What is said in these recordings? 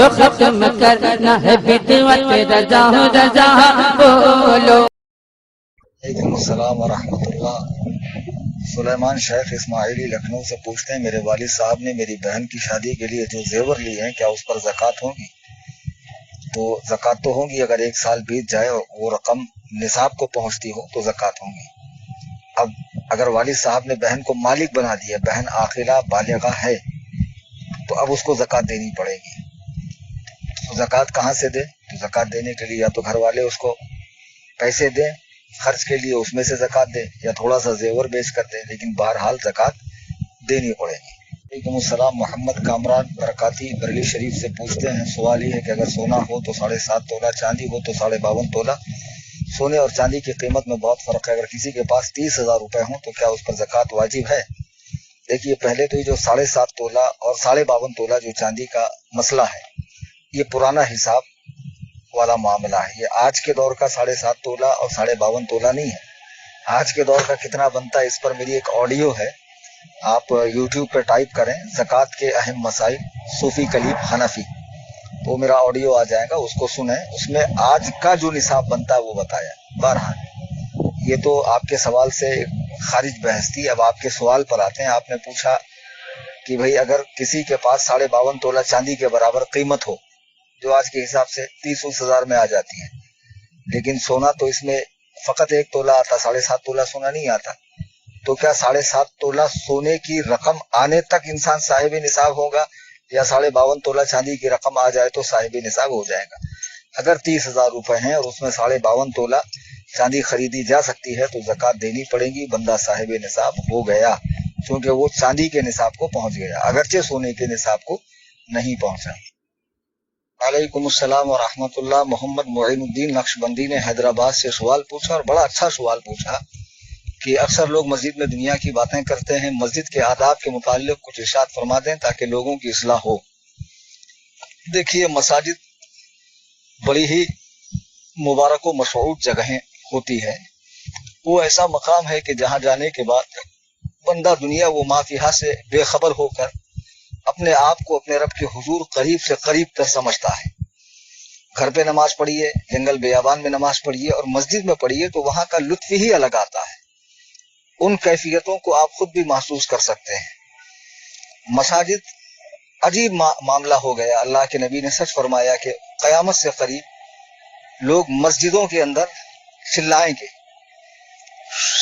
جو ختم کرنا ہے بدعت رضا رضا بولو۔ وعلیکم السلام ورحمۃ اللہ۔ سلیمان شیخ اسماعیلی لکھنؤ سے پوچھتے ہیں، میرے والد صاحب نے میری بہن کی شادی کے لیے جو زیور لیے ہیں کیا اس پر زکوٰۃ ہوگی؟ تو زکوٰۃ تو ہوگی، اگر 1 سال بیت جائے اور وہ رقم نصاب کو پہنچتی ہو تو زکوٰۃ ہوگی۔ اب اگر والد صاحب نے بہن کو مالک بنا دیا، بہن عاقلہ بالغہ ہے، تو اب اس کو زکوٰۃ دینی پڑے گی۔ تو زکوٰۃ کہاں سے دے؟ تو زکوٰۃ دینے کے لیے یا تو گھر والے اس کو پیسے دیں خرچ کے لیے، اس میں سے زکوٰۃ دے، یا تھوڑا سا زیور بیچ کر دے، لیکن بہرحال زکوٰۃ دینی پڑے گی۔ وعلیکم السلام۔ محمد کامران برکاتی بریلی شریف سے پوچھتے ہیں، سوال یہ ہے کہ اگر سونا ہو تو 7.5 تولہ، چاندی ہو تو 52.5 تولہ، سونے اور چاندی کی قیمت میں بہت فرق ہے، اگر کسی کے پاس 30,000 روپے ہوں تو کیا اس پر زکوٰۃ واجب ہے؟ دیکھیے، پہلے تو یہ جو 7.5 تولہ اور 52.5 تولہ جو چاندی کا مسئلہ ہے، یہ پرانا حساب والا معاملہ ہے۔ یہ آج کے دور کا 7.5 تولہ اور 52.5 تولہ نہیں ہے۔ آج کے دور کا کتنا بنتا ہے، اس پر میری ایک آڈیو ہے، آپ یوٹیوب پہ ٹائپ کریں زکوٰۃ کے اہم مسائل صوفی کلیم حنفی، تو میرا آڈیو آ جائے گا، اس کو سنیں، اس میں آج کا جو نصاب بنتا ہے وہ بتایا۔ بہرحال یہ تو آپ کے سوال سے خارج بحث تھی۔ اب آپ کے سوال پر آتے ہیں۔ آپ نے پوچھا کہ بھئی اگر کسی کے پاس 52.5 تولہ چاندی کے برابر قیمت ہو، جو آج کے حساب سے 30 ہزار میں آ جاتی ہے، لیکن سونا تو اس میں فقط 1 تولہ آتا، 7.5 تولہ سونا نہیں آتا، تو کیا 7.5 تولہ سونے کی رقم آنے تک انسان صاحب نصاب ہوگا، یا 52.5 تولہ چاندی کی رقم آ جائے تو صاحب نصاب ہو جائے گا؟ اگر 30,000 روپے ہیں اور اس میں 52.5 تولہ چاندی خریدی جا سکتی ہے تو زکوٰۃ دینی پڑے گی، بندہ صاحب نصاب ہو گیا، کیونکہ وہ چاندی کے نصاب کو پہنچ گیا، اگرچہ سونے کے نصاب کو نہیں پہنچا۔ وعلیکم السلام ورحمۃ اللہ۔ محمد معین الدین نقشبندی نے حیدرآباد سے سوال پوچھا، اور بڑا اچھا سوال پوچھا کہ اکثر لوگ مسجد میں دنیا کی باتیں کرتے ہیں، مسجد کے آداب کے متعلق کچھ ارشاد فرما دیں تاکہ لوگوں کی اصلاح ہو۔ دیکھیے، مساجد بڑی ہی مبارک و مشعوع جگہیں ہوتی ہے، وہ ایسا مقام ہے کہ جہاں جانے کے بعد بندہ دنیا و ما فیہا سے بے خبر ہو کر اپنے آپ کو اپنے رب کے حضور قریب سے قریب تر سمجھتا ہے۔ گھر پہ نماز پڑھیے، جنگل بیابان میں نماز پڑھیے اور مسجد میں پڑھیے تو وہاں کا لطف ہی الگ آتا ہے، ان کیفیتوں کو آپ خود بھی محسوس کر سکتے ہیں۔ مساجد عجیب معاملہ ہو گیا۔ اللہ کے نبی نے سچ فرمایا کہ قیامت سے قریب لوگ مسجدوں کے اندر چلائیں گے،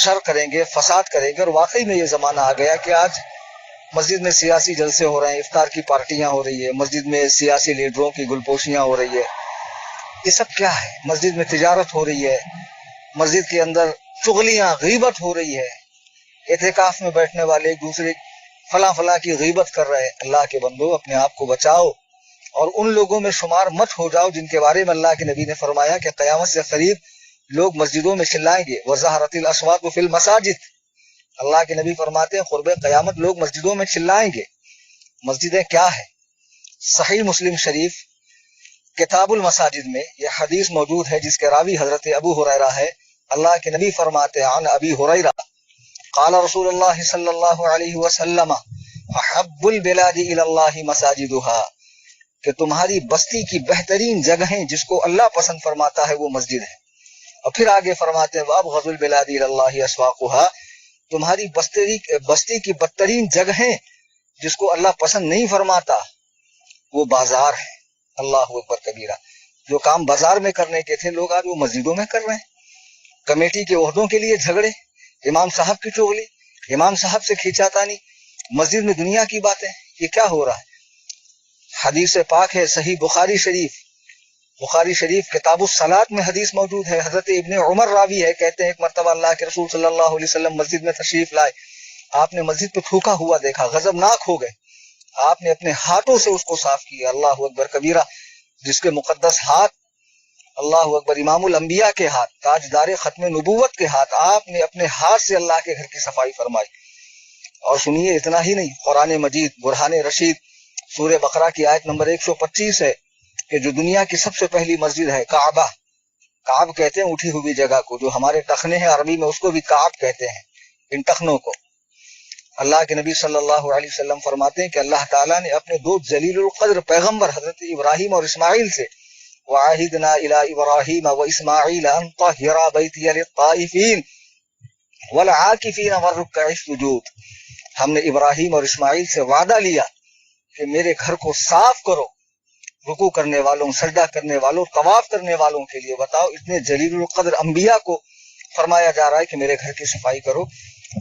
شر کریں گے، فساد کریں گے، اور واقعی میں یہ زمانہ آ گیا کہ آج مسجد میں سیاسی جلسے ہو رہے ہیں، افطار کی پارٹیاں ہو رہی ہے، مسجد میں سیاسی لیڈروں کی گلپوشیاں ہو رہی ہے۔ یہ سب کیا ہے؟ مسجد میں تجارت ہو رہی ہے، مسجد کے اندر چغلیاں، غیبت ہو رہی ہے، اعتکاف میں بیٹھنے والے ایک دوسرے فلاں کی غیبت کر رہے ہیں۔ اللہ کے بندو، اپنے آپ کو بچاؤ اور ان لوگوں میں شمار مت ہو جاؤ جن کے بارے میں اللہ کے نبی نے فرمایا کہ قیامت سے قریب لوگ مسجدوں میں چلائیں گے، وَظَهَرَتِ الْأَصْوَاتُ فِي الْمَسَاجِدِ۔ اللہ کے نبی فرماتے ہیں قرب قیامت لوگ مسجدوں میں چلائیں گے۔ مسجدیں کیا ہے؟ صحیح مسلم شریف کتاب المساجد میں یہ حدیث موجود ہے جس کے راوی حضرت ابو ہریرہ ہے۔ اللہ کے نبی فرماتے ہیں عن ابی ہریرہ قال رسول اللہ صلی اللہ علیہ وسلم احب البلاد الی اللہ مساجدها، کہ تمہاری بستی کی بہترین جگہیں جس کو اللہ پسند فرماتا ہے وہ مسجد ہے۔ اور پھر آگے فرماتے ہیں وابغض البلاد الی اللہ اسواقها، تمہاری بستی کی بدترین جگہیں جس کو اللہ پسند نہیں فرماتا وہ بازار ہے۔ اللہ اکبر کبیرہ، جو کام بازار میں کرنے کے تھے لوگ آج وہ مسجدوں میں کر رہے ہیں۔ کمیٹی کے عہدوں کے لیے جھگڑے، امام صاحب کی چغلی، امام صاحب سے کھینچاتانی، مسجد میں دنیا کی باتیں، یہ کیا ہو رہا ہے؟ حدیث پاک ہے صحیح بخاری شریف کتاب الصلاۃ میں حدیث موجود ہے۔ حضرت ابن عمر راوی ہے، کہتے ہیں ایک مرتبہ اللہ کے رسول صلی اللہ علیہ وسلم مسجد میں تشریف لائے، آپ نے مسجد پہ تھوکا ہوا دیکھا، غضبناک ہو گئے، آپ نے اپنے ہاتھوں سے اس کو صاف کیا۔ اللہ اکبر کبیرہ، جس کے مقدس ہاتھ، اللہ اکبر، امام الانبیاء کے ہاتھ، تاجدار ختم نبوت کے ہاتھ، آپ نے اپنے ہاتھ سے اللہ کے گھر کی صفائی فرمائی۔ اور سنیے، اتنا ہی نہیں، قرآن مجید برہان رشید سورہ بقرہ کی آیت نمبر 125 ہے کہ جو دنیا کی سب سے پہلی مسجد ہے کعبہ، کعب کہتے ہیں اٹھی ہوئی جگہ کو، جو ہمارے ٹخنے ہیں عربی میں اس کو بھی کعب کہتے ہیں، ان ٹخنوں کو۔ اللہ کے نبی صلی اللہ علیہ وسلم فرماتے ہیں کہ اللہ تعالیٰ نے اپنے دو جلیل القدر پیغمبر حضرت ابراہیم اور اسماعیل سے وَعَاهِدْنَا إِلَىٰ إِبْرَاهِيمَ وَإِسْمَاعِيلَ أَن طَهِّرَا بَيْتِيَ لِلطَّائِفِينَ وَالْعَاكِفِينَ وَالرُّكَّعِ السُّجُودِ، ہم نے ابراہیم اور اسماعیل سے وعدہ لیا کہ میرے گھر کو صاف کرو رکوع کرنے والوں، سجدہ کرنے والوں، طواف کرنے والوں کے لیے۔ بتاؤ اتنے جلیل القدر انبیاء کو فرمایا جا رہا ہے کہ میرے گھر کی صفائی کرو،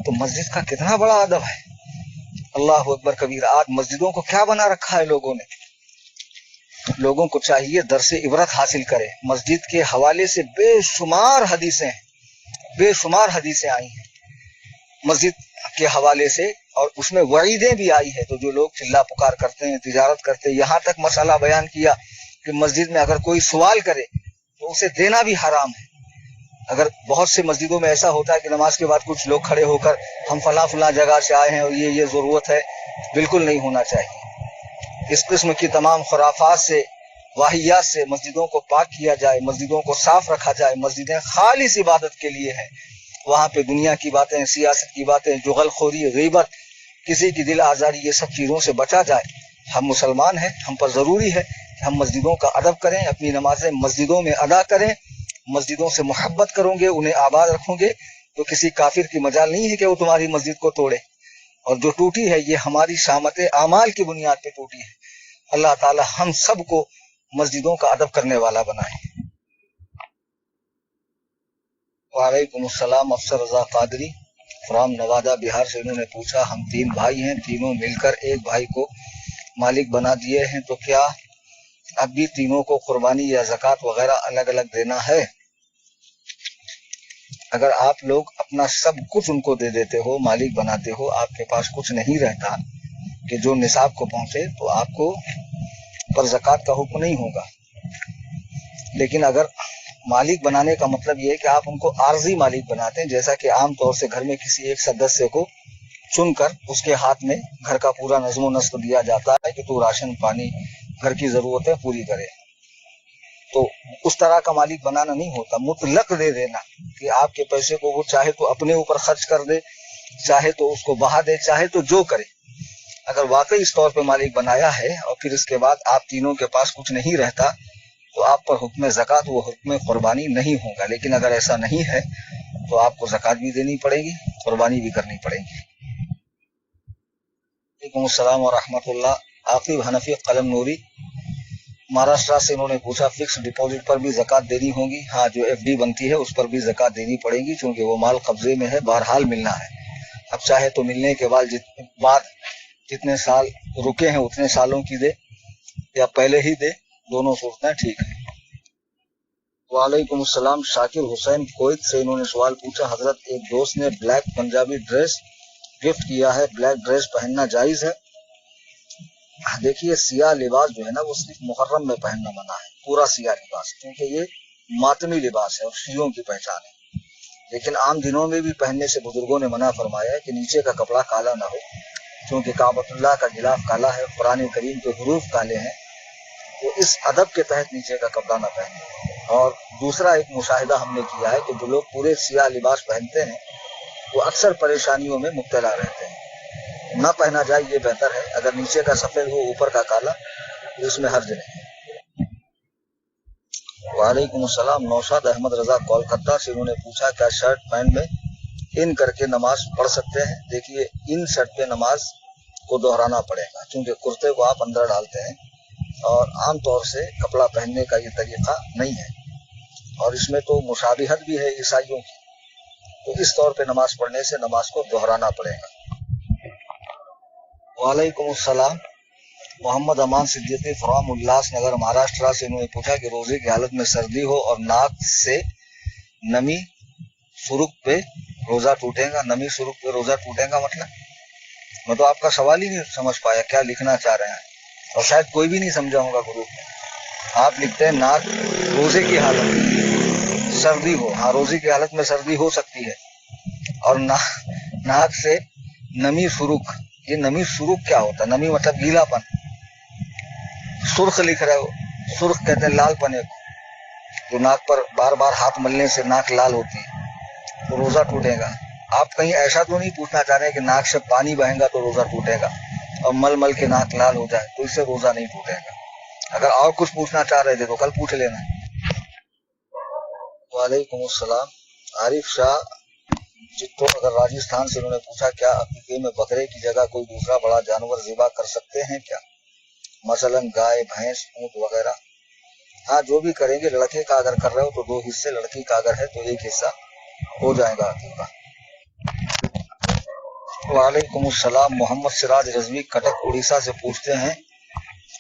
تو مسجد کا کتنا بڑا ادب ہے۔ اللہ اکبر کبیرہ۔ آج مسجدوں کو کیا بنا رکھا ہے لوگوں نے؟ لوگوں کو چاہیے درس عبرت حاصل کرے۔ مسجد کے حوالے سے بے شمار حدیثیں آئی ہیں مسجد کے حوالے سے، اور اس میں وعیدیں بھی آئی ہے۔ تو جو لوگ چلا پکار کرتے ہیں، تجارت کرتے ہیں، یہاں تک مسئلہ بیان کیا کہ مسجد میں اگر کوئی سوال کرے تو اسے دینا بھی حرام ہے۔ اگر بہت سے مسجدوں میں ایسا ہوتا ہے کہ نماز کے بعد کچھ لوگ کھڑے ہو کر ہم فلاں جگہ سے آئے ہیں اور یہ ضرورت ہے، بالکل نہیں ہونا چاہیے۔ اس قسم کی تمام خرافات سے، واہیات سے مسجدوں کو پاک کیا جائے، مسجدوں کو صاف رکھا جائے۔ مسجدیں خالص عبادت کے لیے ہیں، وہاں پہ دنیا کی باتیں، سیاست کی باتیں، جغل خوری، غیبت، کسی کی دل آزاری، یہ سب چیزوں سے بچا جائے۔ ہم مسلمان ہیں، ہم پر ضروری ہے کہ ہم مسجدوں کا ادب کریں، اپنی نمازیں مسجدوں میں ادا کریں، مسجدوں سے محبت کرو گے، انہیں آباد رکھو گے تو کسی کافر کی مجال نہیں ہے کہ وہ تمہاری مسجد کو توڑے۔ اور جو ٹوٹی ہے یہ ہماری شامت اعمال کی بنیاد پہ ٹوٹی ہے۔ اللہ تعالی ہم سب کو مسجدوں کا ادب کرنے والا بنائے۔ وعلیکم السلام، افسر رضا قادری فرام نوادہ بہار سے، انہوں نے پوچھا ہم 3 بھائی ہیں، تینوں مل کر ایک بھائی کو مالک بنا دیے ہیں، تو کیا اب بھی تینوں کو قربانی یا زکوٰۃ وغیرہ الگ الگ دینا ہے؟ اگر آپ لوگ اپنا سب کچھ ان کو دے دیتے ہو، مالک بناتے ہو، آپ کے پاس کچھ نہیں رہتا کہ جو نصاب کو پہنچے، تو آپ کو پر زکوٰۃ کا حکم نہیں ہوگا۔ لیکن اگر مالک بنانے کا مطلب یہ ہے کہ آپ ان کو عارضی مالک بناتے ہیں، جیسا کہ عام طور سے گھر میں کسی ایک سدسیہ کو چن کر اس کے ہاتھ میں گھر کا پورا نظم و نسق دیا جاتا ہے کہ تو راشن پانی گھر کی ضرورتیں پوری کرے، تو اس طرح کا مالک بنانا نہیں ہوتا۔ مطلق دے دینا کہ آپ کے پیسے کو وہ چاہے تو اپنے اوپر خرچ کر دے، چاہے تو اس کو بہا دے، چاہے تو جو کرے۔ اگر واقعی اس طور پہ مالک بنایا ہے اور پھر اس کے بعد آپ تینوں کے پاس کچھ نہیں رہتا، تو آپ پر حکم زکوٰۃ و حکم قربانی نہیں ہوگا۔ لیکن اگر ایسا نہیں ہے تو آپ کو زکوٰۃ بھی دینی پڑے گی، قربانی بھی کرنی پڑے گی۔ وعلیکم السلام ورحمۃ اللہ۔ عاقب حنفی قلم نوری مہاراشٹر سے، انہوں نے پوچھا فکس ڈپازٹ پر بھی زکوٰۃ دینی ہوگی؟ ہاں، جو ایف ڈی بنتی ہے اس پر بھی زکوٰۃ دینی پڑے گی، چونکہ وہ مال قبضے میں ہے، بہرحال ملنا ہے۔ اب چاہے تو ملنے کے بعد جتنے سال رکے ہیں اتنے سالوں کی دے، یا پہلے ہی دے، دونوں صورتیں ٹھیک ہیں۔ وعلیکم السلام، شاکر حسین کویت سے، انہوں نے سوال پوچھا حضرت ایک دوست نے بلیک پنجابی ڈریس گفٹ کیا ہے، بلیک ڈریس پہننا جائز ہے؟ دیکھیے، سیاہ لباس جو ہے نا وہ صرف محرم میں پہننا منع ہے، پورا سیاہ لباس، کیونکہ یہ ماتمی لباس ہے اور شیعوں کی پہچان ہے۔ لیکن عام دنوں میں بھی پہننے سے بزرگوں نے منع فرمایا ہے کہ نیچے کا کپڑا کالا نہ ہو، کیونکہ کعبۃ اللہ کا غلاف کالا ہے، قرآن کریم کے حروف کالے ہیں، تو اس ادب کے تحت نیچے کا کپڑا نہ پہنے۔ اور دوسرا ایک مشاہدہ ہم نے کیا ہے کہ جو لوگ پورے سیاہ لباس پہنتے ہیں وہ اکثر پریشانیوں میں مبتلا رہتے ہیں۔ نہ پہنا جائے یہ بہتر ہے، اگر نیچے کا سفید ہو اوپر کا کالا تو اس میں حرج نہیں۔ وعلیکم السلام، نوشاد احمد رضا کولکتہ سے، انہوں نے پوچھا کیا شرٹ پینٹ میں ان کر کے نماز پڑھ سکتے ہیں؟ دیکھیے، ان شرٹ پہ نماز کو دہرانا پڑے گا، کیونکہ کرتے کو آپ اندر ڈالتے ہیں اور عام طور سے کپڑا پہننے کا یہ طریقہ نہیں ہے، اور اس میں تو مشابہت بھی ہے عیسائیوں کی، تو اس طور پہ نماز پڑھنے سے نماز کو دہرانا پڑے گا۔ وعلیکم السلام، محمد امان صدیقی فرام الاس نگر مہاراشٹر سے، انہوں نے پوچھا کہ روزے کی حالت میں سردی ہو اور ناک سے نمی سرخ پہ روزہ ٹوٹے گا؟ نمی سرخ پہ روزہ ٹوٹے گا مطلب میں تو آپ کا سوال ہی نہیں سمجھ پایا کیا لکھنا چاہ رہے ہیں، اور شاید کوئی بھی نہیں سمجھا ہوگا گروپ میں۔ آپ لکھتے ہیں ناک روزے کی حالت میں سردی ہو، ہاں روزے کی حالت میں سردی ہو سکتی ہے، اور ناک سے نمی سرخ، یہ نمی سرخ کیا ہوتا ہے؟ نمی مطلب گیلا پن، سرخ لکھ رہے ہو، سرخ کہتے ہیں لال پنے کو، جو ناک پر بار بار ہاتھ ملنے سے ناک لال ہوتی ہے، تو روزہ ٹوٹے گا۔ आप कहीं ऐसा तो नहीं पूछना चाह रहे कि नाक से पानी बहेगा तो रोजा टूटेगा और मल मल के नाक लाल हो जाए तो इससे रोजा नहीं टूटेगा? अगर और कुछ पूछना चाह रहे थे तो कल पूछ लेना। वालेकुम अस्सलाम। आरिफ शाह जितो अगर राजस्थान से, उन्होंने पूछा क्या अकीके में बकरे की जगह कोई दूसरा बड़ा जानवर ज़िबा कर सकते हैं क्या, मसलन गाय, भैंस, ऊंट वगैरह? हाँ, जो भी करेंगे, लड़के का अगर कर रहे हो तो 2 हिस्से, लड़की का अगर है तो 1 हिस्सा हो जाएगा अकीका। वालेकुम अस्सलाम। मोहम्मद सिराज रजवी कटक उड़ीसा से पूछते हैं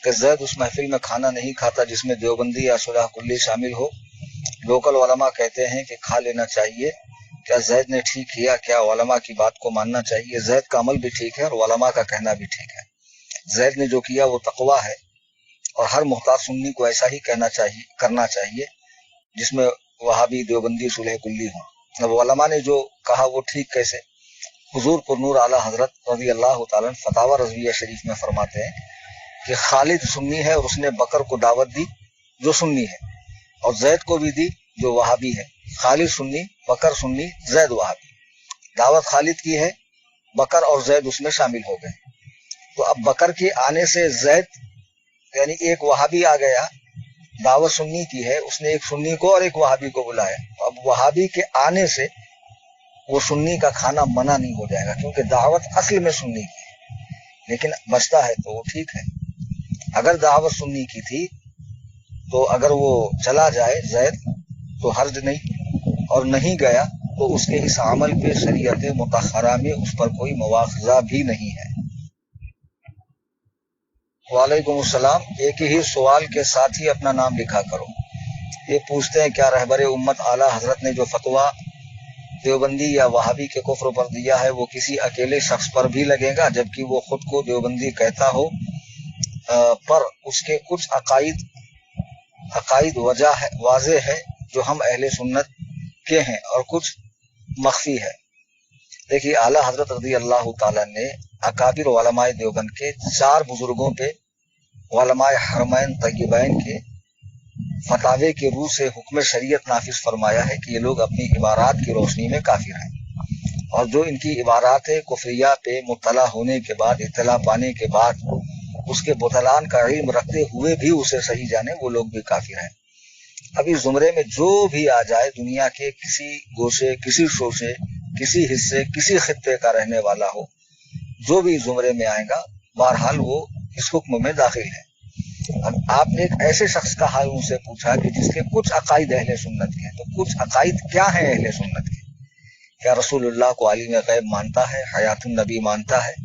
कि जैद उस महफिल में खाना नहीं खाता जिसमें देवबंदी या सुलह कुल्ली शामिल हो। लोकल उलमा कहते हैं कि खा लेना चाहिए। क्या जैद ने ठीक किया? क्या उलमा की बात को मानना चाहिए? जैद का अमल भी ठीक है और उलमा का कहना भी ठीक है। जैद ने जो किया वो तकवा है और हर मुहताज सुन्नी को ऐसा ही करना चाहिए जिसमें वहाबी, देवबंदी, सुलह कुल्ली हो। अब उलमा ने जो कहा वो ठीक कैसे? हुजूर पुरनूर आला हजरत रज़ी अल्लाह तआला फतावा रज़विया शरीफ में फरमाते हैं कि खालिद सुन्नी है और उसने बकर को दावत दी जो सुन्नी है, और जैद को भी दी जो वहाबी है। खालिद सुन्नी, बकर सुन्नी, जैद वहाबी। दावत खालिद की है, बकर और जैद उसमें शामिल हो गए। तो अब बकर के आने से जैद यानी एक वहाबी आ गया, दावत सुन्नी की है, उसने एक सुन्नी को और एक वहाबी को बुलाया। अब वहाबी के आने से वो सुन्नी का खाना मना नहीं हो जाएगा क्योंकि दावत असल में सुन्नी की है, लेकिन बचता है तो वो ठीक है। अगर दावत सुन्नी की थी तो अगर वो चला जाए जैद तो हर्ज नहीं, और नहीं गया तो उसके इस अमल पे शरीयत मुतहरा में उस पर कोई मुआखजा भी नहीं है। वालेकुम अस्सलाम। एक ही सवाल के साथ ही अपना नाम लिखा करो। ये पूछते हैं क्या रहबर उम्मत आला हजरत ने जो फतवा देवबंदी या वहाबी के कुफ्र पर दिया है वो किसी अकेले शख्स पर भी लगेगा जबकि वो खुद को देवबंदी कहता हो, पर उसके कुछ अकाइद वाज़े है जो हम अहले सुन्नत के हैं और कुछ मख्फी है। देखिए, आला हजरत रज़ी अल्लाह ताला ने अकाबिर उलमाए देवबंद के 4 बुजुर्गों पे उलमाए हरमैन तय्यबैन के फतावे के रूह से हुक्म शरीयत नाफिज फरमाया है कि ये लोग अपनी इबारात की रोशनी में काफिर हैं, और जो इनकी इबारात कुफरिया पे मुत्तला होने के बाद, इत्तला पाने के बाद उसके बुतलान का इल्म रखते हुए भी उसे सही जाने, वो लोग भी काफिर हैं। अब इस जुमरे में जो भी आ जाए, दुनिया के किसी गोशे, किसी शोशे, किसी हिस्से, किसी खित्ते का रहने वाला हो, जो भी जुमरे में आएगा, बहरहाल वो इस हुक्म में दाखिल है। अब आपने एक ऐसे शख्स का हाल उनसे पूछा कि जिसके कुछ अकाइद अहले सुन्नत के हैं, तो कुछ अकाइद क्या है अहले सुन्नत के? क्या रसूलुल्लाह को आलिम गैब मानता है, हयातुन नबी मानता है,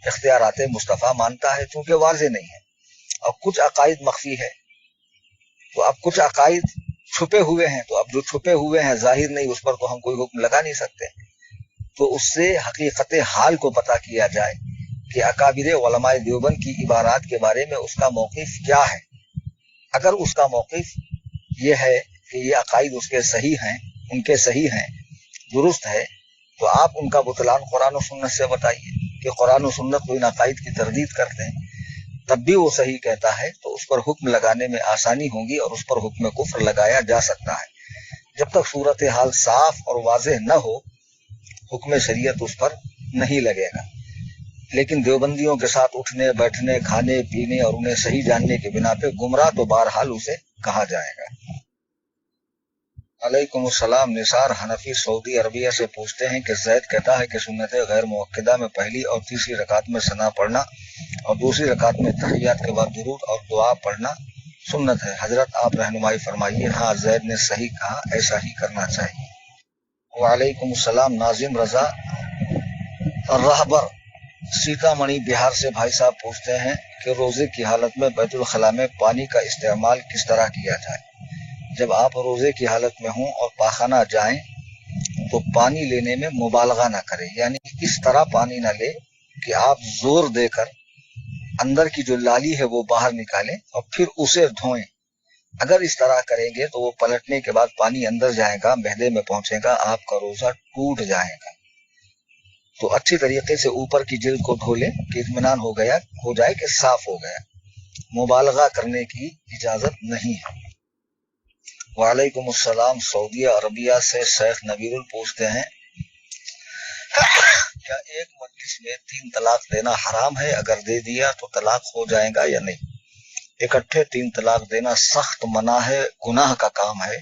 इख्तियारात मुस्तफ़ा मानता है? चूंकि वाज़े नहीं है। और कुछ अकाइद मख्फी है, तो अब कुछ अकाइद छुपे हुए हैं, तो अब जो छुपे हुए हैं जाहिर नहीं, उस पर तो हम कोई हुक्म लगा नहीं सकते। तो उससे हकीकत हाल को पता किया जाए कि अकाबिर उलमाए देवबंद की इबारात के बारे में उसका मौक़िफ़ क्या है। अगर उसका मौक़िफ़ ये है कि ये अकाइद उसके सही हैं, उनके सही हैं, दुरुस्त है, तो आप उनका बुतलान कुरान और सुन्नत से बताइए कि कुरान और सुन्नत को इन अकाइद की तरदीद करते हैं, तब भी वो सही कहता है तो उस पर हुक्म लगाने में आसानी होगी और उस पर हुक्म कुफ्र लगाया जा सकता है। जब तक सूरत हाल साफ और वाज़ेह न हो, हुक्म शरीयत उस पर नहीं लगेगा। लेकिन देवबंदियों के साथ उठने बैठने, खाने पीने और उन्हें सही जानने के बिना पे गुमराह तो बहरहाल उसे कहा जाएगा। अलैकुम अस्सलाम। निसार हनफी सऊदी अरबिया से पूछते हैं कि जैद कहता है कि सुन्नत गैर मुअक्कदा में पहली और तीसरी रकात में सना पढ़ना और दूसरी रकात में तहियात के बाद दुरूद और दुआ पढ़ना सुन्नत है। हजरत आप रहनुमाई फरमाइए। हाँ, जैद ने सही कहा, ऐसा ही करना चाहिए। वालेकुम अस्सलाम। नाजिम रजा रहबर सीतामढ़ी बिहार से भाई साहब पूछते हैं कि रोजे की हालत में बैतुल खला में पानी का इस्तेमाल किस तरह किया जाए। जब आप रोजे की हालत में हों और पाखाना जाएं तो पानी लेने में मुबालगा ना करें, यानी इस तरह पानी ना ले कि आप जोर देकर अंदर की जो लाली है वो बाहर निकालें और फिर उसे धोएं। अगर इस तरह करेंगे तो वो पलटने के बाद पानी अंदर जाएगा, महदे में पहुंचेगा, आपका रोजा टूट जाएगा। तो अच्छी तरीके से ऊपर की जिल्द को धो लें कि इत्मीनान हो जाए कि साफ हो गया। मुबालगा करने की इजाजत नहीं है। वालेकुम अस्सलाम। सऊदी अरबिया से शेख नबीरुल पूछते हैं क्या एक मजलिस में 3 तलाक देना हराम है? अगर दे दिया तो तलाक हो जाएगा या नहीं? इकट्ठे 3 तलाक देना सख्त मना है, गुनाह का काम है,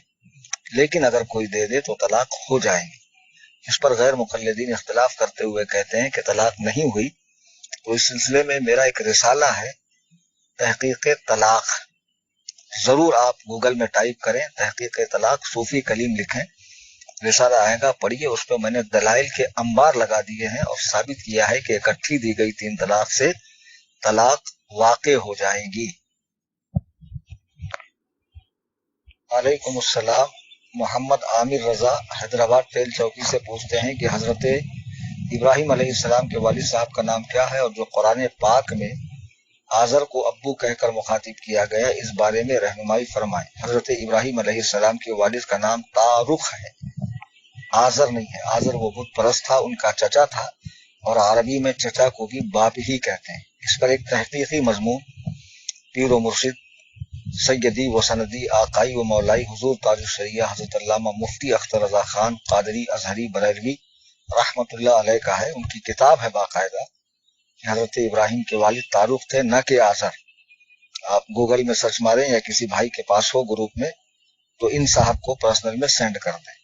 लेकिन अगर कोई दे दे तो तलाक हो जाएंगे। इस पर गैर मुक़ल्लिदीन इख्तिलाफ करते हुए कहते हैं कि तलाक नहीं हुई। तो इस सिलसिले में मेरा एक रिसाला है, तहकीक तलाक, जरूर आप गूगल में टाइप करें तहकीक तलाक, सूफी कलीम लिखें, रिसाला आएगा, पढ़िए। उस पर मैंने दलाइल के अंबार लगा दिए हैं और साबित किया है कि इकट्ठी दी गई 3 तलाक से तलाक वाक़े हो जाएगी। वालेकुम अस्सलाम। मोहम्मद आमिर रजा हैदराबाद तेल चौकी से पूछते हैं कि हजरत इब्राहिम अलैहिस्सलाम के वालिद साहब का नाम क्या है, और जो कुरान पाक में आजर को अब्बू कहकर मुखातिब किया गया, इस बारे में रहनुमाई फरमाएं। हजरत इब्राहिम अलैहिस्सलाम के वालिद का नाम तारुख है, आजर नहीं है। आजर वो बुत परस्त था, उनका चचा था, और अरबी में चचा को भी बाप ही कहते हैं। इस पर एक तहकीकी मजमून पीर व मुर्शिद सैयदी व सनदी आकाई व मौलाई हुजूर ताजुल शरिया हजरत अल्लामा मुफ्ती अख्तर रजा खान कादरी अजहरी बरेलवी रहमतुल्लाह अलैह का है। उनकी किताब है बाकायदा। हजरत इब्राहिम के वालिद तारुख थे, न कि आजर। आप गूगल में सर्च मारें या किसी भाई के पास हो ग्रुप में, तो इन साहब को पर्सनल में सेंड कर दें।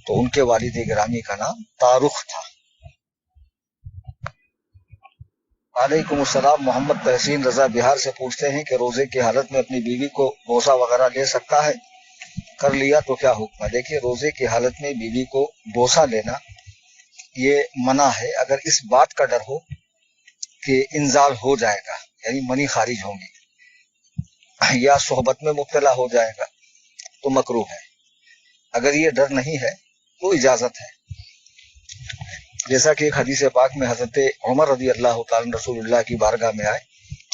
तो उनके वालिद गिरामी का नाम तारुख था। वालेकुम अस्सलाम। मोहम्मद तहसीन रजा बिहार से पूछते हैं कि रोजे की हालत में अपनी बीवी को बोसा वगैरह ले सकता है? कर लिया तो क्या हुक्म है? देखिए, रोजे की हालत में बीवी को बोसा लेना ये मना है। अगर इस बात का डर हो कि इंजाल हो जाएगा, यानी मनी खारिज होंगी या सोहबत में मुब्तला हो जाएगा, तो मकरूह है। अगर ये डर नहीं है तो इजाजत है। जैसा कि एक हदीस पाक में हजरत उमर रज़ी अल्लाह तआला रसूलुल्लाह की बारगाह में आए,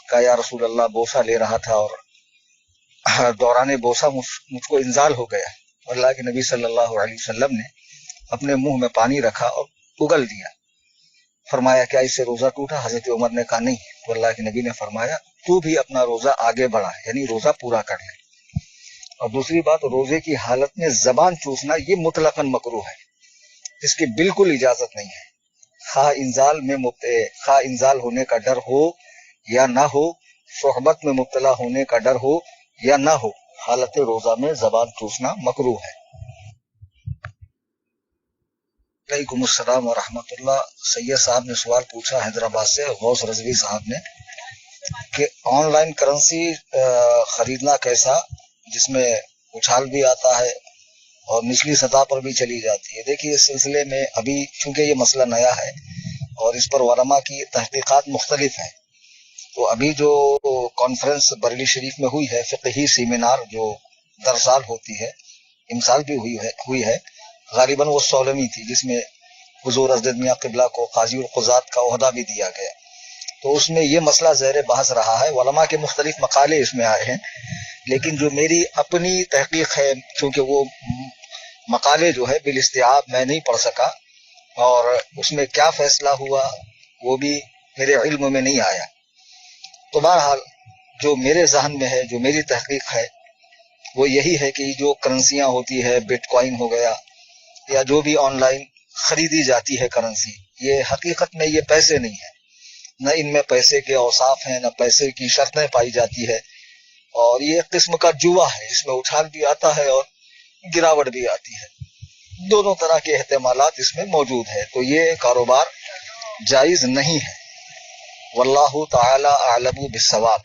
कहा या रसूल अल्लाह, बोसा ले रहा था और दौरान बोसा मुझको इंजाल हो गया। अल्लाह के नबी सल्लल्लाहु अलैहि वसल्लम ने अपने मुंह में पानी रखा और उगल दिया। फरमाया क्या इससे रोजा टूटा? हजरत उमर ने कहा नहीं। तो अल्लाह के नबी ने फरमाया तू भी अपना रोजा आगे बढ़ा, यानी रोजा पूरा कर ले। और दूसरी बात, रोजे की हालत में जबान चूसना ये मुतलकन मकरूह है, इसकी बिल्कुल इजाजत नहीं है। खा इंजाल होने का डर हो या ना हो, सोहबत में मुब्तला होने का डर हो या ना हो, हालत रोजा में जबान चूसना मकरूह है। वालेकुम अस्सलाम व रहमतुल्लाह। सैयद साहब ने सवाल पूछा हैदराबाद से, गौस रजवी साहब ने, कि ऑनलाइन करेंसी खरीदना कैसा, जिसमें उछाल भी आता है और निचली सतह पर भी चली जाती है। देखिए, इस सिलसिले में अभी चूंकि ये मसला नया है और इस पर उलमा की तहकीकात मुख्तलिफ है, तो अभी जो कॉन्फ्रेंस बरेली शरीफ में हुई है, फ़िक़ही सेमिनार जो दर साल होती है, इमसाल भी हुई है, गालिबन वो 16वीं थी, जिसमें हुजूर हज़रत मियां क़िबला को क़ाज़ी उल क़ुज़ात का ओहदा भी दिया गया। तो उसमें ये मसला ज़ेर बहस रहा है। उलमा के मुख्तलिफ मकाले इसमें आए हैं, लेकिन जो मेरी अपनी तहकीक है, चूंकि वो मकाले जो है बिल इस्तिआब मैं नहीं पढ़ सका और उसमें क्या फैसला हुआ वो भी मेरे इल्म में नहीं आया। तो बहरहाल जो मेरे जहन में है, जो मेरी तहकीक है, वो यही है कि जो करेंसियां होती है, बिटकॉइन हो गया या जो भी ऑनलाइन खरीदी जाती है करेंसी, ये हकीकत में ये पैसे नहीं है, न इनमें पैसे के औसाफ हैं, न पैसे की शर्तें पाई जाती है, और ये एक किस्म का जुआ है, जिसमें उछाल भी आता है और गिरावट भी आती है। दोनों तरह के एहतमालात इसमें मौजूद है, तो ये कारोबार जायज नहीं है। वल्लाहु ताला अअलमु बिस्सवाब।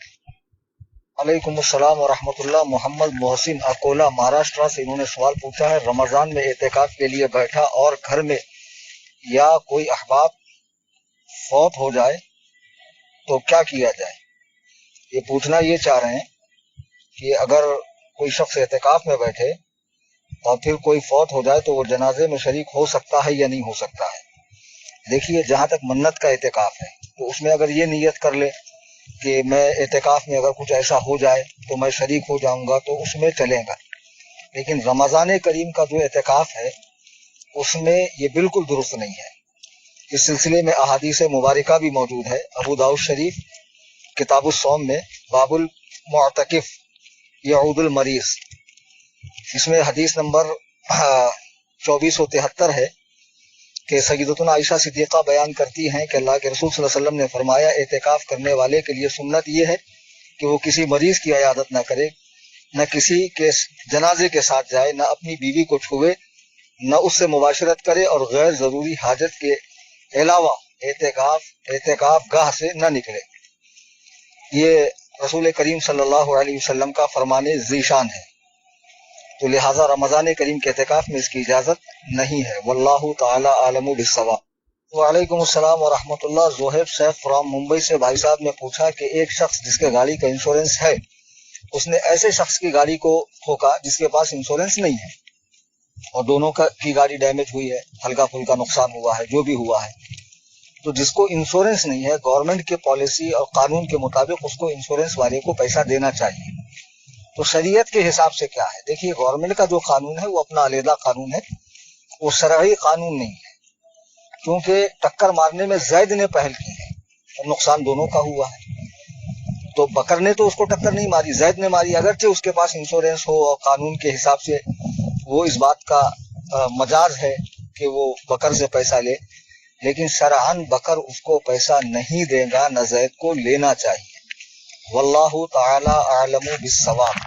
वालेकुम अस्सलाम व रहमतुल्लाह। मोहम्मद मोहसिन अकोला महाराष्ट्र से, इन्होंने सवाल पूछा है, रमजान में एतेकाफ के लिए बैठा और घर में या कोई अहबाब फौत हो जाए तो क्या किया जाए? ये पूछना ये चाह रहे हैं कि अगर कोई शख्स एतेकाफ में बैठे और फिर कोई फौत हो जाए तो वो जनाजे में शरीक हो सकता है या नहीं हो सकता है। देखिए, जहां तक मन्नत का एतेकाफ है तो उसमें अगर ये नियत कर ले कि मैं एतेकाफ में अगर कुछ ऐसा हो जाए तो मैं शरीक हो जाऊंगा, तो उसमें चलेगा। लेकिन रमजान करीम का जो एतेकाफ है उसमें ये बिल्कुल दुरुस्त नहीं है। इस सिलसिले में अहादीस मुबारका भी मौजूद है। अबू दाऊद शरीफ किताबुस सौम में बाबुल मुअतकिफ यऊदुल मरीज, इसमें हदीस नंबर 2473 है کہ सय्यदतुना आयशा सिद्दीक़ा बयान करती हैं कि अल्लाह के रसूल सल्लल्लाहु अलैहि वसल्लम ने फरमाया, एतिकाफ करने वाले के लिए सुन्नत ये है कि वो किसी मरीज की इयादत न करे, न किसी के जनाजे के साथ जाए, न अपनी बीवी को छुए, न उससे मुबाशरत करे और गैर जरूरी हाजत के अलावा एतिकाफ गाह से न निकले। ये रसूल करीम सल्लल्लाहु अलैहि वसल्लम का फरमाने ज़ीशान है, तो लिहाजा रमजान करीम के एतिकाफ में इसकी इजाजत नहीं है। वल्लाहु ताला आलमु बिस्सवाब। वालेकुम अस्सलाम व रहमतुल्लाह। ज़ोहैब सैफ फ्रॉम मुंबई से भाई साहब ने पूछा कि एक शख्स जिसके गाड़ी का इंश्योरेंस है, उसने ऐसे शख्स की गाड़ी को ठोका जिसके पास इंश्योरेंस नहीं है और दोनों की गाड़ी डैमेज हुई है, हल्का फुल्का नुकसान हुआ है, जो भी हुआ है, तो जिसको इंश्योरेंस नहीं है, गवर्नमेंट के पॉलिसी और कानून के मुताबिक उसको इंश्योरेंस वाले को पैसा देना चाहिए। तो शरीयत के हिसाब से क्या है? देखिए, गवर्नमेंट का जो कानून है वो अपना अलहदा कानून है, वो शरई कानून नहीं है, क्योंकि टक्कर मारने में जैद ने पहल की है और नुकसान दोनों का हुआ है। तो बकर ने तो उसको टक्कर नहीं मारी, जैद ने मारी, अगरचे उसके पास इंश्योरेंस हो और कानून के हिसाब से वो इस बात का मजाज है कि वो बकर से पैसा ले, लेकिन शरअन बकर उसको पैसा नहीं देगा, न जैद को लेना चाहिए। वल्लाहु ताला आलमु बिस्सवाब।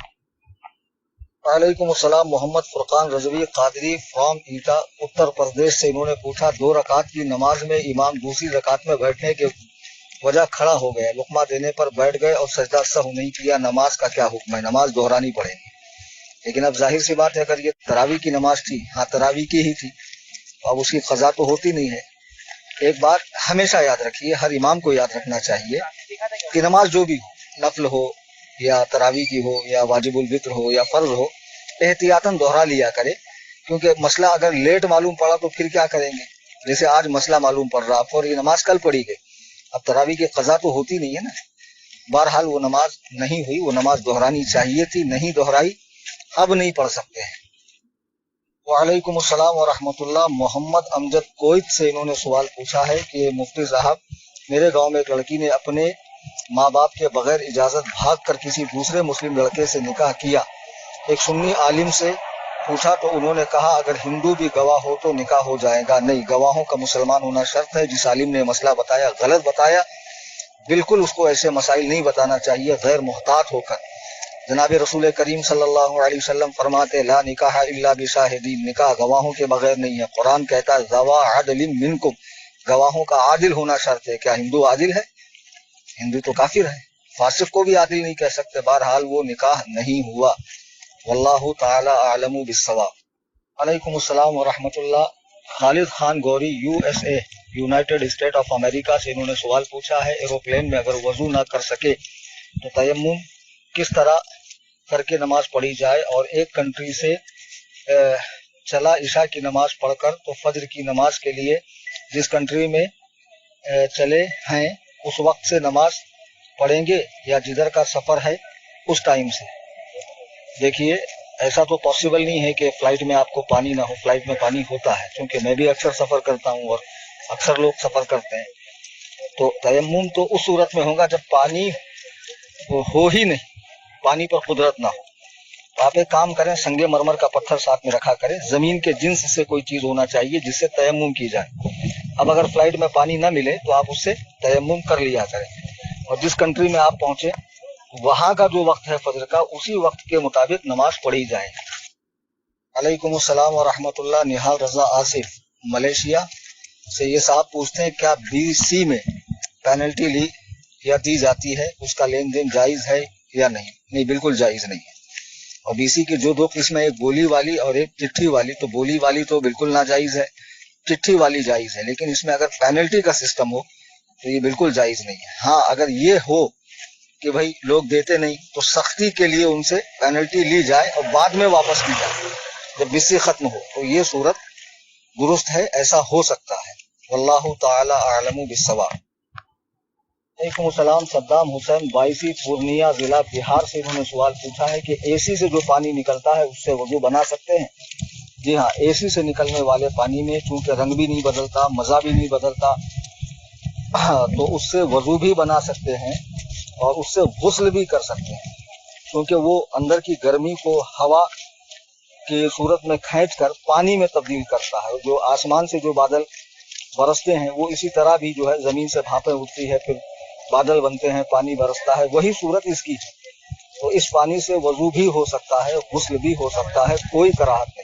वालेकुम अस्सलाम। मोहम्मद फुरकान रजवी कादरी फ्रॉम ईटा उत्तर प्रदेश से इन्होंने पूछा, 2 रकात की नमाज में इमाम दूसरी रकात में बैठने के वजह खड़ा हो गए, लुकमा देने पर बैठ गए और सजदा सहू नहीं किया, नमाज का क्या हुक्म है? नमाज दोहरानी पड़ेगी। लेकिन अब जाहिर सी बात है, अगर ये तरावी की नमाज थी, हाँ तरावी की ही थी, अब उसकी कज़ा तो होती नहीं है। एक बात हमेशा याद रखिए, हर इमाम को याद रखना चाहिए कि नमाज जो भी हो, नफल हो या तरावी की हो या वाजिबुल वित्र हो या फर्ज हो, एहतियातन दोहरा लिया करे, क्योंकि मसला अगर लेट मालूम पड़ा तो फिर क्या करेंगे? जैसे आज मसला मालूम पड़ रहा आपको और ये नमाज कल पड़ी गई, अब तरावी की कज़ा तो होती नहीं है ना। बहरहाल वो नमाज नहीं हुई, वो नमाज दोहरानी चाहिए थी, नहीं दोहराई, अब नहीं पढ़ सकते हैं। वालेकुम अस्सलाम व रहमतुल्लाह। मोहम्मद अमजद कोइत से इन्होंने सवाल पूछा है कि मुफ्ती साहब, मेरे गांव में एक लड़की ने अपने माँ बाप के बगैर इजाजत भाग कर किसी दूसरे मुस्लिम लड़के से निकाह किया। एक सुन्नी आलिम से पूछा तो उन्होंने कहा अगर हिंदू भी गवाह हो तो निकाह हो जाएगा। नहीं, गवाहों का मुसलमान होना शर्त है। जिस आलिम ने मसला बताया गलत बताया, बिल्कुल उसको ऐसे मसाइल नहीं बताना चाहिए गैर मुहतात होकर। जनाब रसूल करीम सल्लल्लाहु अलैहि वसल्लम फरमाते ला निकाह इल्ला बिशाहिदीन, निकाह गवाहों के बगैर नहीं है। कुरान कहता है ज़वा अदलिम मिनकुम, गवाहों का आदिल होना शर्त है। क्या हिंदू आदिल है? हिंदू तो काफिर है। फासिक को भी आदिल नहीं कह सकते। बहरहाल वो निकाह नहीं हुआ। वल्लाहु ताला आलमु बिस्सवाब। वालेकुम अस्सलाम व रहमतुल्लाह। Khalid Khan Gauri USA United state of America से इन्होंने सवाल पूछा है, एरोप्लेन में अगर वजू ना कर सके तो तयम्मुम किस तरह करके नमाज पढ़ी जाए, और एक कंट्री से चला ईशा की नमाज पढ़कर तो फजर की नमाज के लिए जिस कंट्री में चले हैं उस वक्त से नमाज पढ़ेंगे या जिधर का सफर है उस टाइम से? देखिए, ऐसा तो पॉसिबल नहीं है कि फ्लाइट में आपको पानी ना हो। फ्लाइट में पानी होता है, क्योंकि मैं भी अक्सर सफर करता हूँ और अक्सर लोग सफर करते हैं। तो तयम्मुम तो उस सूरत में होगा जब पानी हो ही नहीं, पानी पर कुदरत ना हो। तो आप एक काम करें, संगे मरमर का पत्थर साथ में रखा करें, जमीन के जिन्स से कोई चीज होना चाहिए जिससे तयम्मुम की जाए। अब अगर फ्लाइट में पानी ना मिले तो आप उससे तयम्मुम कर लिया करें, और जिस कंट्री में आप पहुंचे वहां का जो वक्त है फजर का, उसी वक्त के मुताबिक नमाज पढ़ी जाए। अलैकुम अस्सलाम व रहमतुल्लाह। निहाल रजा आसिफ मलेशिया से ये साहब पूछते हैं, क्या BC में पेनल्टी ली या दी जाती है, उसका लेन देन जायज है या नहीं? नहीं, बिल्कुल जायज नहीं है। और BC की जो 2 किस्में, एक बोली वाली और एक चिट्ठी वाली, तो बोली वाली तो बिल्कुल नाजायज है, चिट्ठी वाली जायज है। लेकिन इसमें अगर पेनल्टी का सिस्टम हो तो ये बिल्कुल जायज नहीं है। हाँ, अगर ये हो कि भाई लोग देते नहीं तो सख्ती के लिए उनसे पेनल्टी ली जाए और बाद में वापस की जाए जब BC खत्म हो, तो ये सूरत दुरुस्त है, ऐसा हो सकता है। वल्लाहु ताला आलमु बिस्सवाब। वालेकुम अस्सलाम। सद्दाम हुसैन बाइसी पूर्णिया जिला बिहार से इन्होंने सवाल पूछा है कि AC से जो पानी निकलता है उससे वजू बना सकते हैं? जी हाँ, AC से निकलने वाले पानी में चूंकि रंग भी नहीं बदलता, मजा भी नहीं बदलता, तो उससे वजू भी बना सकते हैं और उससे गुस्ल भी कर सकते हैं, क्योंकि वो अंदर की गर्मी को हवा की सूरत में खींच कर पानी में तब्दील करता है। जो आसमान से जो बादल बरसते हैं वो इसी तरह भी जो है जमीन से भापें उठती है, फिर बादल बनते हैं, पानी बरसता है, वही सूरत इसकी है। तो इस पानी से वजू भी हो सकता है, गुस्ल भी हो सकता है, कोई कराहत नहीं।